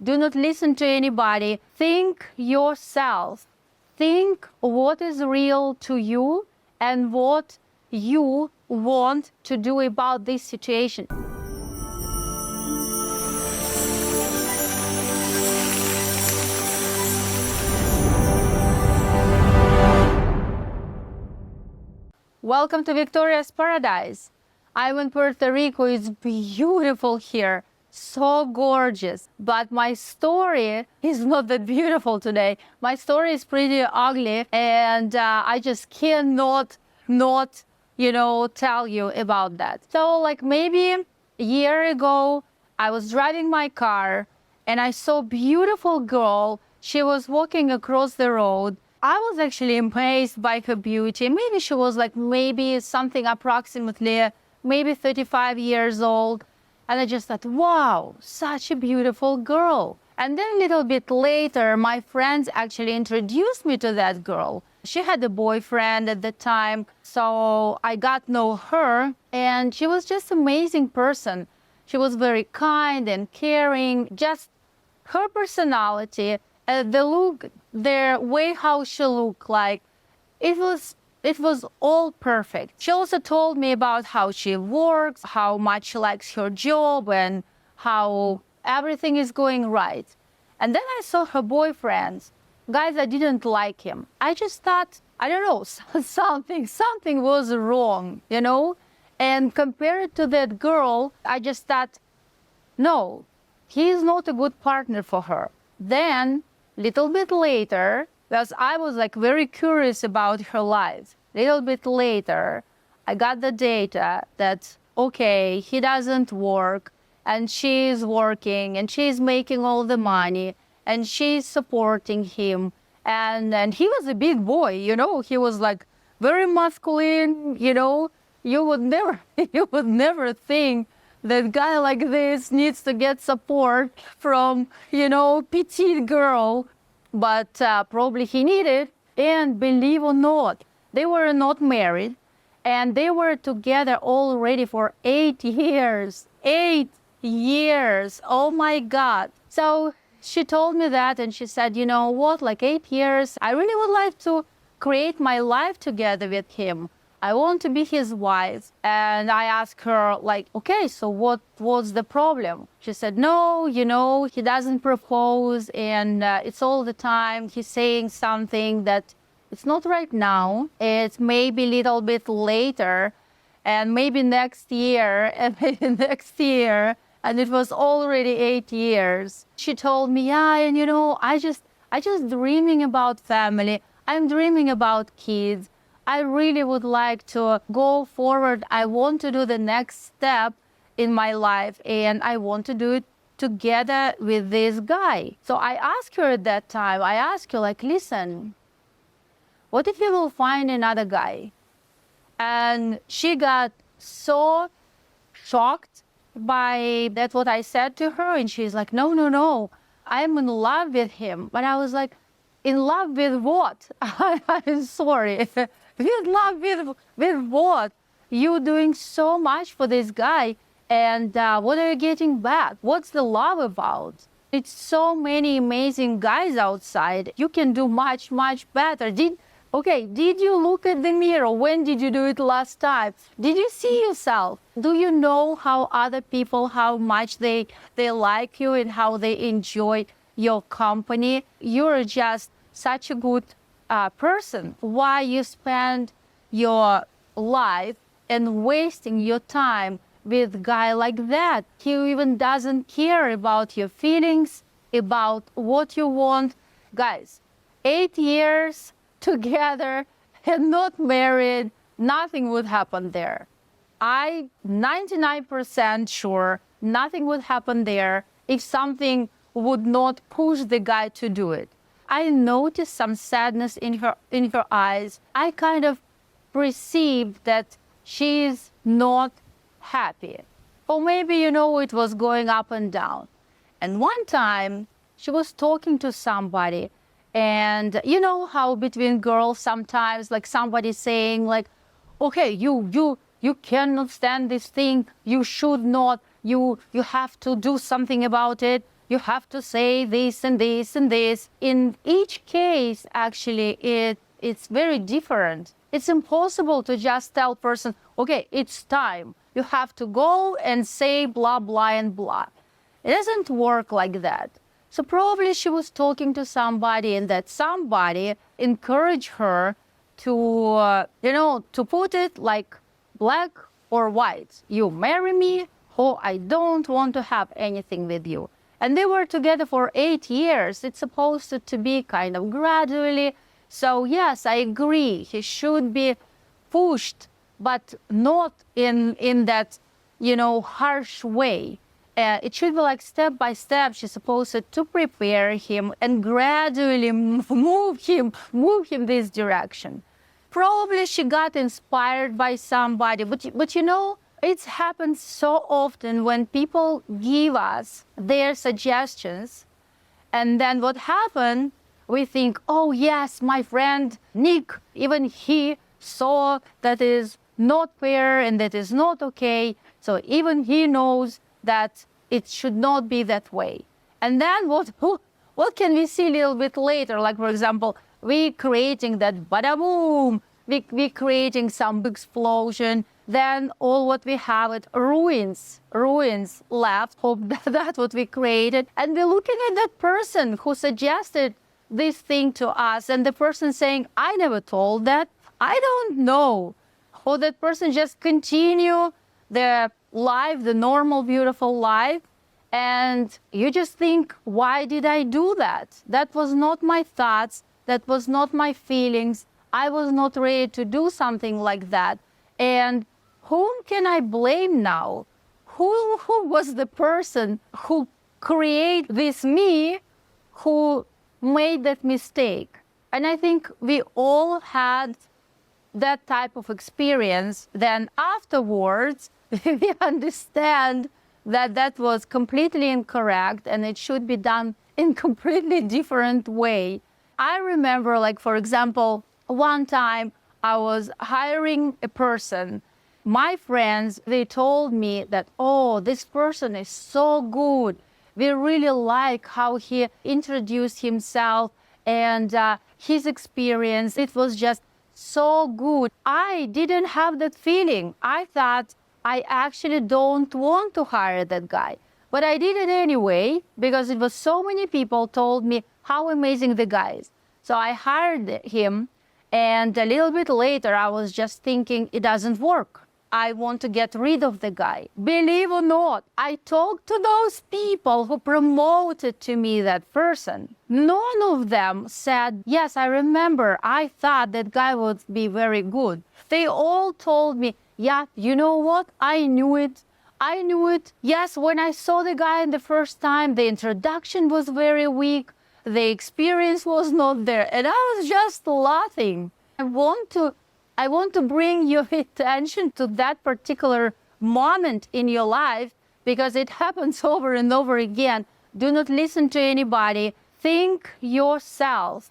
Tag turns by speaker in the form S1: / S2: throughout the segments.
S1: Do not listen to anybody. Think yourself. Think what is real to you and what you want to do about this situation. Welcome to Victoria's Paradise. I'm in Puerto Rico. It's beautiful here. So gorgeous. But my story is not that beautiful today. My story is pretty ugly, and I just cannot not, tell you about that. So like maybe a year ago, I was driving my car and I saw a beautiful girl. She was walking across the road. I was actually amazed by her beauty. Maybe she was like maybe something approximately maybe 35 years old. And I just thought, wow, such a beautiful girl. And then a little bit later, my friends actually introduced me to that girl. She had a boyfriend at the time, so I got to know her, and she was just an amazing person. She was very kind and caring. Just her personality, the look, the way how she looked like, it was all perfect. She also told me about how she works, how much she likes her job, and how everything is going right. And then I saw her boyfriend. Guys, I didn't like him. I just thought, I don't know, something was wrong, And compared to that girl, I just thought, no, he is not a good partner for her. Then, little bit later, because I was like very curious about her life. Little bit later, I got the data that, okay, he doesn't work, and she's working, and she's making all the money, and she's supporting him. And he was a big boy, he was like very masculine, you would never think that guy like this needs to get support from, petite girl. But probably he needed. And believe or not, they were not married, and they were together already for 8 years. 8 years. Oh my God. So she told me that, and she said, you know what, like 8 years, I really would like to create my life together with him. I want to be his wife. And I asked her, like, okay, so what was the problem? She said, no, he doesn't propose, and it's all the time he's saying something that it's not right now. It's maybe a little bit later, and maybe next year, and maybe next year. And it was already 8 years. She told me, yeah, and I just dreaming about family. I'm dreaming about kids. I really would like to go forward. I want to do the next step in my life, and I want to do it together with this guy. So I asked her at that time, like, listen, what if you will find another guy? And she got so shocked by that what I said to her, and she's like, no, I'm in love with him. But I was like, in love with what? I'm sorry. In love with what? You're doing so much for this guy, and what are you getting back? What's the love about? It's so many amazing guys outside. You can do much, much better. Did you look at the mirror? When did you do it last time? Did you see yourself? Do you know how other people, how much they like you and how they enjoy your company? You're just such a good person. Why you spend your life and wasting your time with a guy like that? He even doesn't care about your feelings, about what you want. Guys, 8 years together and not married, nothing would happen there. I'm 99% sure nothing would happen there if something would not push the guy to do it. I noticed some sadness in her eyes. I kind of perceived that she's not happy. Or maybe, it was going up and down. And one time, she was talking to somebody, and you know how between girls sometimes, like somebody saying, like, okay, you cannot stand this thing, you should not, you have to do something about it. you have to say this and this and this. In each case, actually, it's very different. It's impossible to just tell person, okay, it's time. You have to go and say blah, blah, and blah. It doesn't work like that. So probably she was talking to somebody, and that somebody encouraged her to, to put it like black or white. You marry me, or I don't want to have anything with you. And they were together for 8 years. It's supposed to be kind of gradually. So yes, I agree. He should be pushed, but not in that, harsh way. It should be like step by step. She's supposed to prepare him and gradually move him this direction. Probably she got inspired by somebody, but it's happened so often when people give us their suggestions, and then what happened, we think, oh yes, my friend Nick, even he saw that is not fair and that is not okay, so even he knows that it should not be that way. And then what can we see a little bit later? Like, for example, we creating that bada boom, we creating some big explosion, then all what we have it ruins left. Hope that's what we created. And we're looking at that person who suggested this thing to us, and the person saying, I never told that, I don't know. Or that person just continue their life, the normal, beautiful life, and you just think, why did I do that? That was not my thoughts, that was not my feelings, I was not ready to do something like that. And whom can I blame now? Who was the person who created this me, who made that mistake? And I think we all had that type of experience. Then afterwards, we understand that that was completely incorrect and it should be done in completely different way. I remember, like, for example, one time I was hiring a person. My friends, they told me that, oh, this person is so good. We really like how he introduced himself and his experience. It was just so good. I didn't have that feeling. I thought I actually don't want to hire that guy. But I did it anyway because it was so many people told me how amazing the guy is. So I hired him, and a little bit later I was just thinking it doesn't work. I want to get rid of the guy. Believe or not, I talked to those people who promoted to me that person. None of them said, yes, I remember, I thought that guy would be very good. They all told me, yeah, you know what? I knew it. I knew it. Yes, when I saw the guy the first time, the introduction was very weak. The experience was not there. And I was just laughing. I want to bring your attention to that particular moment in your life because it happens over and over again. Do not listen to anybody. Think yourself.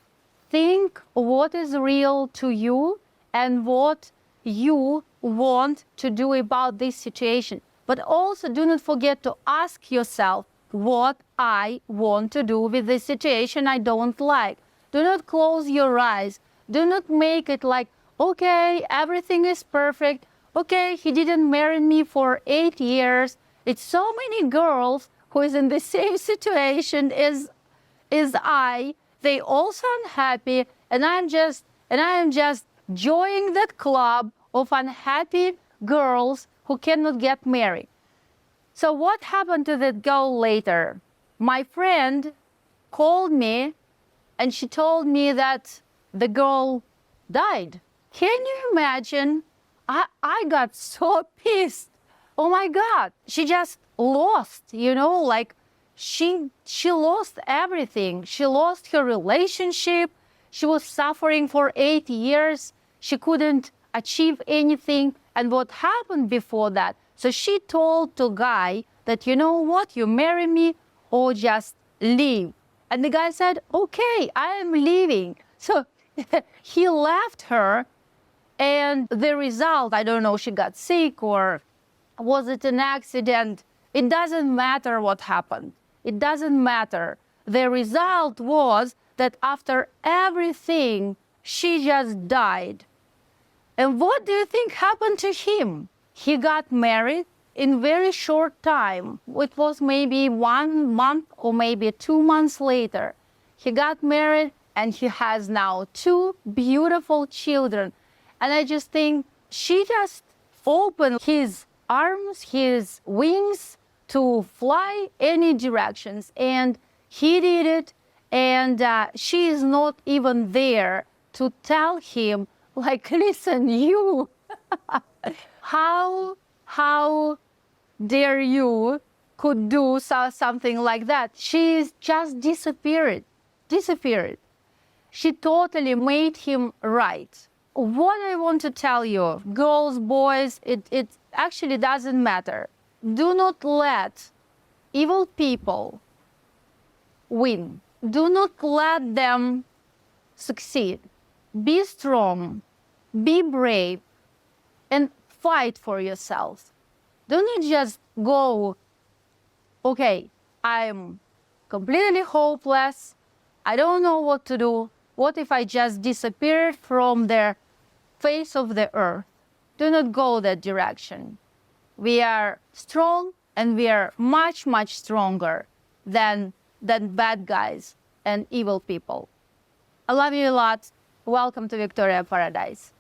S1: Think what is real to you and what you want to do about this situation. But also do not forget to ask yourself, what I want to do with this situation I don't like. Do not close your eyes. Do not make it like, okay, everything is perfect. Okay, he didn't marry me for 8 years. It's so many girls who is in the same situation as I. They also unhappy, and I am just joining that club of unhappy girls who cannot get married. So what happened to that girl later? My friend called me and she told me that the girl died. Can you imagine? I got so pissed. Oh my God. She just lost, like she lost everything. She lost her relationship. She was suffering for 8 years. She couldn't achieve anything. And what happened before that? So she told the guy that, you know what, you marry me or just leave. And the guy said, okay, I am leaving. So he left her, and the result, I don't know, she got sick or was it an accident? It doesn't matter what happened. It doesn't matter. The result was that after everything, she just died. And what do you think happened to him? He got married in very short time. It was maybe 1 month or maybe 2 months later. He got married and he has now 2 beautiful children. And I just think she just opened his arms, his wings to fly any directions. And he did it. And she is not even there to tell him, like, listen, you, how dare you could do something like that? She just disappeared. She totally made him right. What I want to tell you, girls, boys, it actually doesn't matter. Do not let evil people win. Do not let them succeed. Be strong, be brave, and fight for yourself. Do not just go, okay, I'm completely hopeless. I don't know what to do. What if I just disappeared from the face of the earth? Do not go that direction. We are strong and we are much, much stronger than bad guys and evil people. I love you a lot. Welcome to Victoria Paradise.